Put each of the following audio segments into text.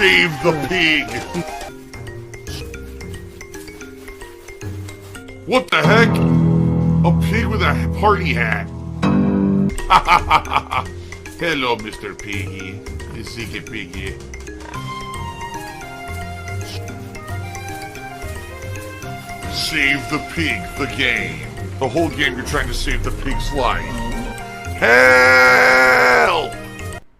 Save the pig! What the heck? A pig with a party hat. Hello, Mr. Piggy. The secret piggy. Save the pig, the game. The whole game you're trying to save the pig's life. Help!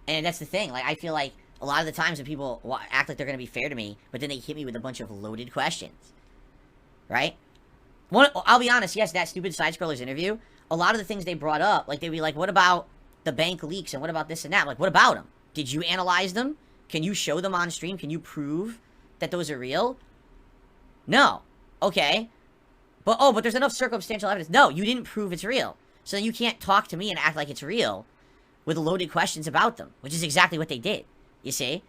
And that's the thing, like, I feel like a lot of the times when people act like they're gonna be fair to me, but then they hit me with a bunch of loaded questions. Right? I'll be honest, yes, that stupid side-scrollers interview, a lot of the things they brought up, like, they'd be like, what about the bank leaks, and what about this and that? I'm like, what about them? Did you analyze them? Can you show them on stream? Can you prove that those are real? No. Okay. But there's enough circumstantial evidence. No, you didn't prove it's real. So you can't talk to me and act like it's real with loaded questions about them, which is exactly what they did. You see?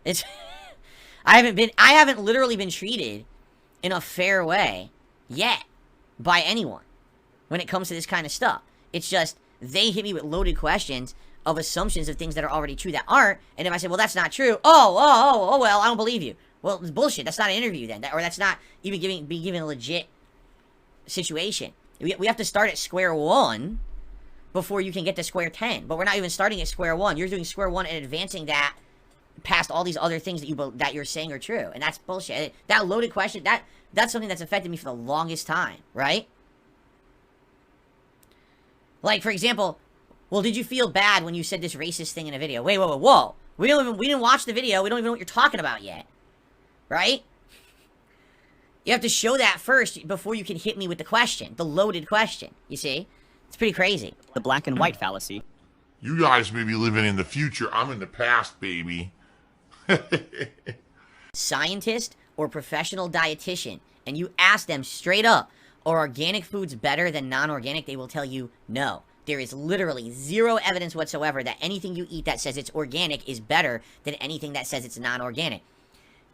It's I haven't literally been treated in a fair way yet by anyone when it comes to this kind of stuff. It's just they hit me with loaded questions of assumptions of things that are already true that aren't, and if I say, well, that's not true, well, I don't believe you. Well, it's bullshit. That's not an interview then, or that's not even being given a legit situation. We have to start at square one before you can get to square 10. But we're not even starting at square one. You're doing square one and advancing that past all these other things that you're saying are true, and that's bullshit. That loaded question, that's something that's affected me for the longest time, right? Like, for example, well, did you feel bad when you said this racist thing in a video? Wait, whoa. We didn't watch the video. We don't even know what you're talking about yet. Right? You have to show that first before you can hit me with the question. The loaded question. You see? It's pretty crazy. The black and white fallacy. You guys may be living in the future. I'm in the past, baby. Scientist or professional dietitian, and you ask them straight up, are organic foods better than non-organic? They will tell you no. There is literally zero evidence whatsoever that anything you eat that says it's organic is better than anything that says it's non-organic.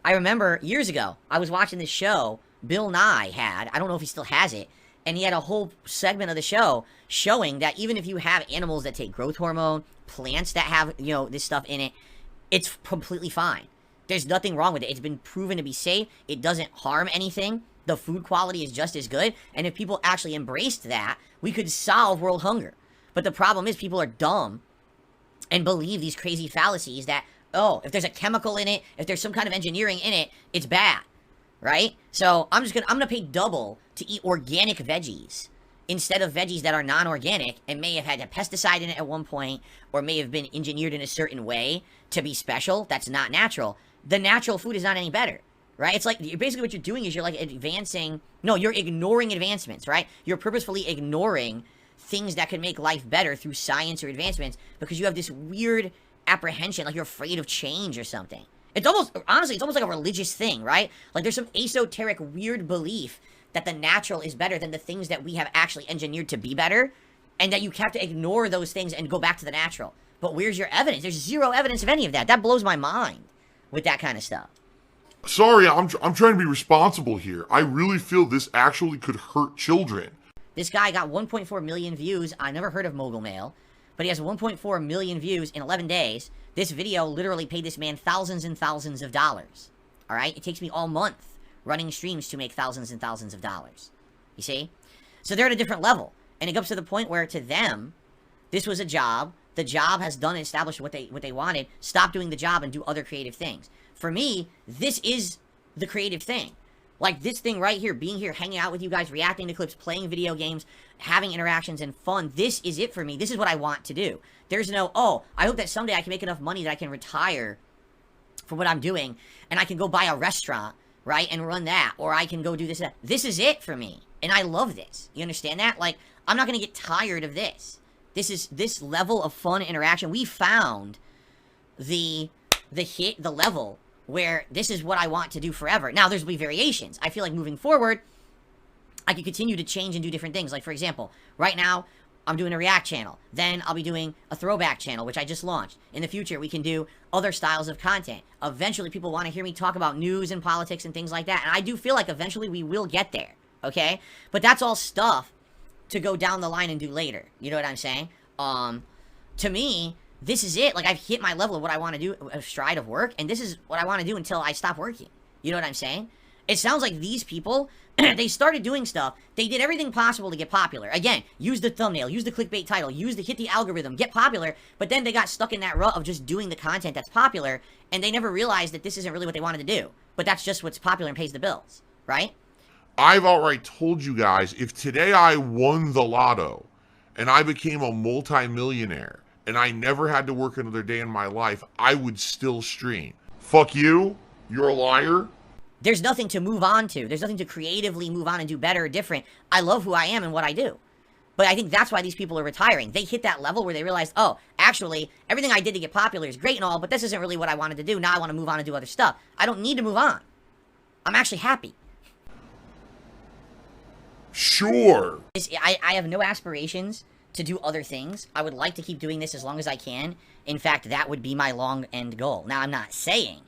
I remember years ago, I was watching this show Bill Nye had. I don't know if he still has it. And he had a whole segment of the show showing that even if you have animals that take growth hormone, plants that have, this stuff in it, it's completely fine. There's nothing wrong with it. It's been proven to be safe. It doesn't harm anything. The food quality is just as good. And if people actually embraced that, we could solve world hunger. But the problem is people are dumb and believe these crazy fallacies that, oh, if there's a chemical in it, if there's some kind of engineering in it, it's bad, right? So I'm gonna pay double to eat organic veggies instead of veggies that are non-organic and may have had a pesticide in it at one point or may have been engineered in a certain way to be special. That's not natural. The natural food is not any better, right? It's like, basically what you're doing is you're like you're ignoring advancements, right? You're purposefully ignoring things that could make life better through science or advancements because you have this weird apprehension, like you're afraid of change or something. It's almost like a religious thing, right? Like there's some esoteric weird belief that the natural is better than the things that we have actually engineered to be better, and that you have to ignore those things and go back to the natural. But where's your evidence? There's zero evidence of any of that. That blows my mind with that kind of stuff. Sorry, I'm trying to be responsible here. I really feel this actually could hurt children. This guy got 1.4 million views. I never heard of Mogul Mail, but he has 1.4 million views in 11 days. This video literally paid this man thousands and thousands of dollars. All right? It takes me all month running streams to make thousands and thousands of dollars. You see? So they're at a different level. And it comes to the point where to them, this was a job. The job has done and established what they wanted. Stop doing the job and do other creative things. For me, this is the creative thing. Like this thing right here, being here, hanging out with you guys, reacting to clips, playing video games, having interactions and fun. This is it for me. This is what I want to do. There's no, oh, I hope that someday I can make enough money that I can retire from what I'm doing and I can go buy a restaurant, right, and run that, or I can go do this and that. This is it for me, and I love this. You understand that? Like, I'm not going to get tired of this. This level of fun interaction. We found the level where this is what I want to do forever. Now, there's be variations. I feel like moving forward, I can continue to change and do different things. Like, for example, right now, I'm doing a React channel. Then I'll be doing a throwback channel, which I just launched. In the future, we can do other styles of content. Eventually, people want to hear me talk about news and politics and things like that. And I do feel like eventually we will get there, okay? But that's all stuff to go down the line and do later. You know what I'm saying? To me, this is it. Like, I've hit my level of what I want to do, a stride of work, and this is what I want to do until I stop working. You know what I'm saying? It sounds like these people, they started doing stuff. They did everything possible to get popular. Again, use the thumbnail, use the clickbait title, hit the algorithm, get popular, but then they got stuck in that rut of just doing the content that's popular, and they never realized that this isn't really what they wanted to do. But that's just what's popular and pays the bills, right? I've outright told you guys, if today I won the lotto and I became a multi-millionaire and I never had to work another day in my life, I would still stream. Fuck you. You're a liar. There's nothing to move on to. There's nothing to creatively move on and do better or different. I love who I am and what I do. But I think that's why these people are retiring. They hit that level where they realized, oh, actually, everything I did to get popular is great and all, but this isn't really what I wanted to do. Now I want to move on and do other stuff. I don't need to move on. I'm actually happy. Sure. I have no aspirations to do other things. I would like to keep doing this as long as I can. In fact, that would be my long end goal. Now, I'm not saying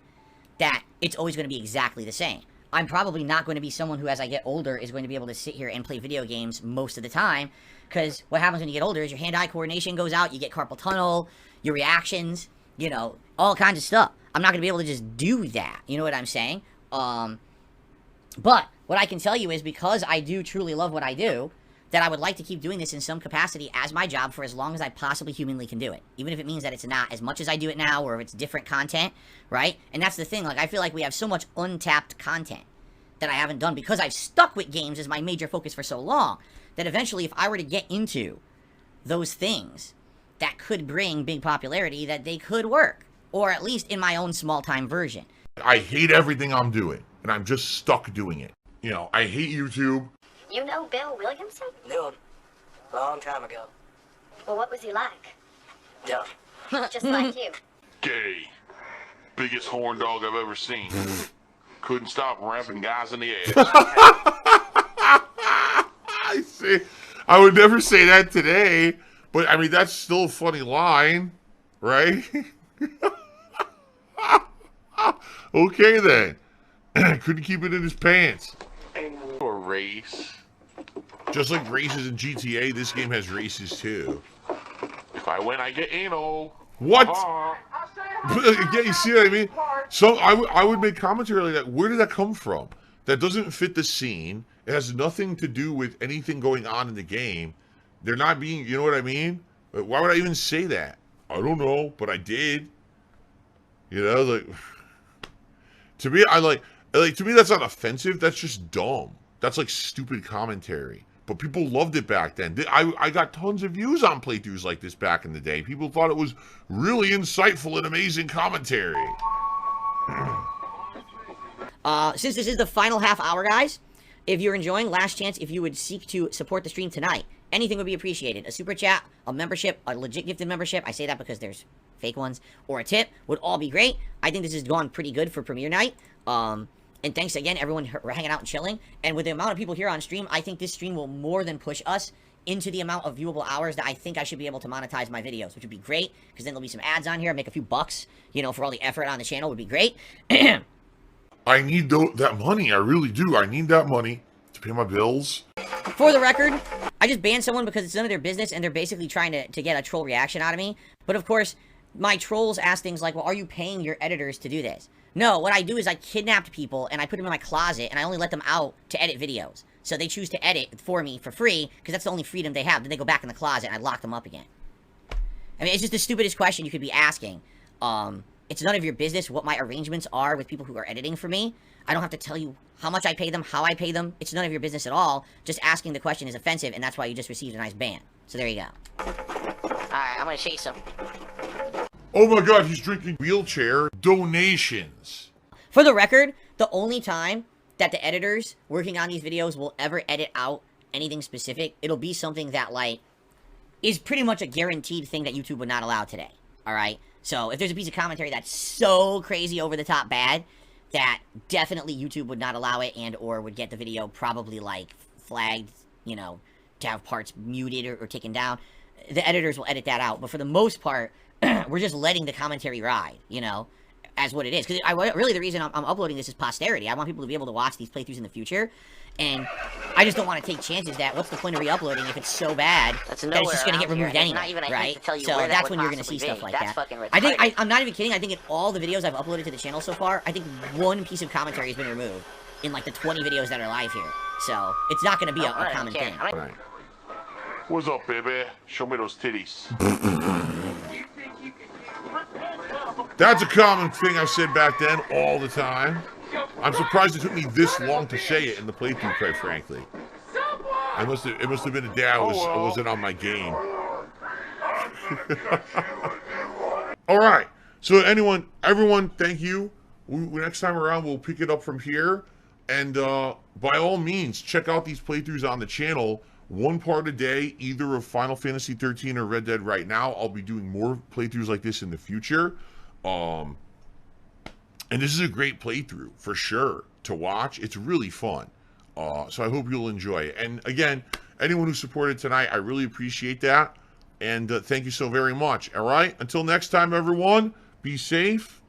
that it's always going to be exactly the same. I'm probably not going to be someone who, as I get older, is going to be able to sit here and play video games most of the time, because what happens when you get older is your hand-eye coordination goes out, you get carpal tunnel, your reactions, you know, all kinds of stuff. I'm not going to be able to just do that, you know what I'm saying? But what I can tell you is, because I do truly love what I do, that I would like to keep doing this in some capacity as my job for as long as I possibly humanly can do it. Even if it means that it's not as much as I do it now, or if it's different content, right? And that's the thing, like, I feel like we have so much untapped content that I haven't done because I've stuck with games as my major focus for so long, that eventually if I were to get into those things that could bring big popularity, that they could work. Or at least in my own small-time version. I hate everything I'm doing, and I'm just stuck doing it. You know, I hate YouTube. You know Bill Williamson? Knew him. Long time ago. Well, what was he like? Dumb. Just like you. Gay. Biggest horn dog I've ever seen. Couldn't stop ramping guys in the ass. I say, I would never say that today, but I mean, that's still a funny line, right? Okay then. Couldn't keep it in his pants. Or race. Just like races in GTA, this game has races too. If I win, I get anal. What? Ah. Yeah, you see what I mean? So I would make commentary like that. Where did that come from? That doesn't fit the scene. It has nothing to do with anything going on in the game. They're not being, you know what I mean? Why would I even say that? I don't know, but I did. You know, like, to me, to me, that's not offensive. That's just dumb. That's like stupid commentary. But people loved it back then. I got tons of views on playthroughs like this back in the day. People thought it was really insightful and amazing commentary. Since this is the final half hour, guys, if you're enjoying, last chance, if you would seek to support the stream tonight, anything would be appreciated. A super chat, a membership, a legit gifted membership. I say that because there's fake ones, or a tip would all be great. I think this has gone pretty good for premiere night. And thanks again, everyone, for hanging out and chilling. And with the amount of people here on stream, I think this stream will more than push us into the amount of viewable hours that I think I should be able to monetize my videos, which would be great, because then there'll be some ads on here, make a few bucks, you know, for all the effort on the channel would be great. I need that money. I really do. I need that money to pay my bills. For the record, I just banned someone because it's none of their business, and they're basically trying to get a troll reaction out of me. But of course, my trolls ask things like, well, are you paying your editors to do this? No, what I do is I kidnapped people, and I put them in my closet, and I only let them out to edit videos. So they choose to edit for me for free, because that's the only freedom they have. Then they go back in the closet, and I lock them up again. I mean, it's just the stupidest question you could be asking. It's none of your business what my arrangements are with people who are editing for me. I don't have to tell you how much I pay them, how I pay them. It's none of your business at all. Just asking the question is offensive, and that's why you just received a nice ban. So there you go. Alright, I'm gonna show you some. Oh my god, he's drinking wheelchair donations. For the record, the only time that the editors working on these videos will ever edit out anything specific, it'll be something that, like, is pretty much a guaranteed thing that YouTube would not allow today. Alright? So, if there's a piece of commentary that's so crazy over the top bad, that definitely YouTube would not allow it, and or would get the video probably, like, flagged, you know, to have parts muted or taken down, the editors will edit that out. But for the most part, we're just letting the commentary ride, you know? as what it is. Because really the reason I'm uploading this is posterity. I want people to be able to watch these playthroughs in the future. And I just don't want to take chances that what's the point of re-uploading if it's so bad that it's just going to get removed anyway, right? So that's when you're going to see stuff like that. I'm not even kidding. I think in all the videos I've uploaded to the channel so far, I think one piece of commentary has been removed in like the 20 videos that are live here. So it's not going to be a common thing. Right. What's up, baby? Show me those titties. That's a common thing I said back then all the time. I'm surprised it took me this long to say it in the playthrough, quite frankly. It must have been a day I wasn't on my game. All right. So everyone, thank you. Next time around, we'll pick it up from here. And by all means, check out these playthroughs on the channel. One part a day, either of Final Fantasy 13 or Red Dead right now. I'll be doing more playthroughs like this in the future. And this is a great playthrough, for sure, to watch. It's really fun. So I hope you'll enjoy it. And again, anyone who supported tonight, I really appreciate that. And thank you so very much. All right? Until next time, everyone, be safe.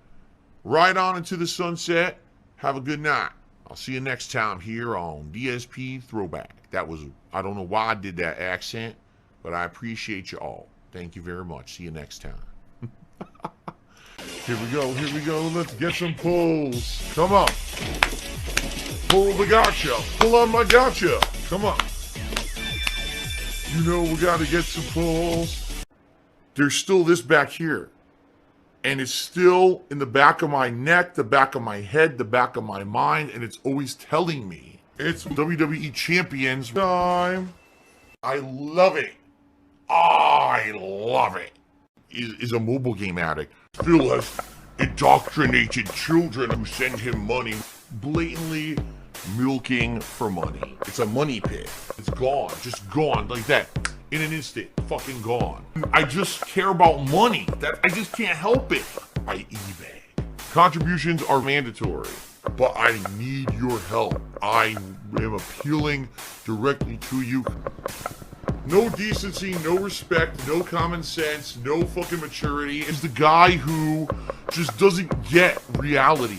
Ride on into the sunset. Have a good night. I'll see you next time here on DSP Throwback. That was, I don't know why I did that accent, but I appreciate you all. Thank you very much. See you next time. Here we go, let's get some pulls. Come on. Pull the gotcha. Pull on my gotcha. Come on. You know we gotta get some pulls. There's still this back here. And it's still in the back of my neck, the back of my head, the back of my mind, and it's always telling me it's WWE Champions time. I love it. I love it. Is a mobile game addict. Phil has indoctrinated children who send him money, blatantly milking for money. It's a money pit. It's gone, just gone like that. In an instant, fucking gone. I just care about money. I just can't help it. I eBay. Contributions are mandatory, but I need your help. I am appealing directly to you. No decency, no respect, no common sense, no fucking maturity. Is the guy who just doesn't get reality.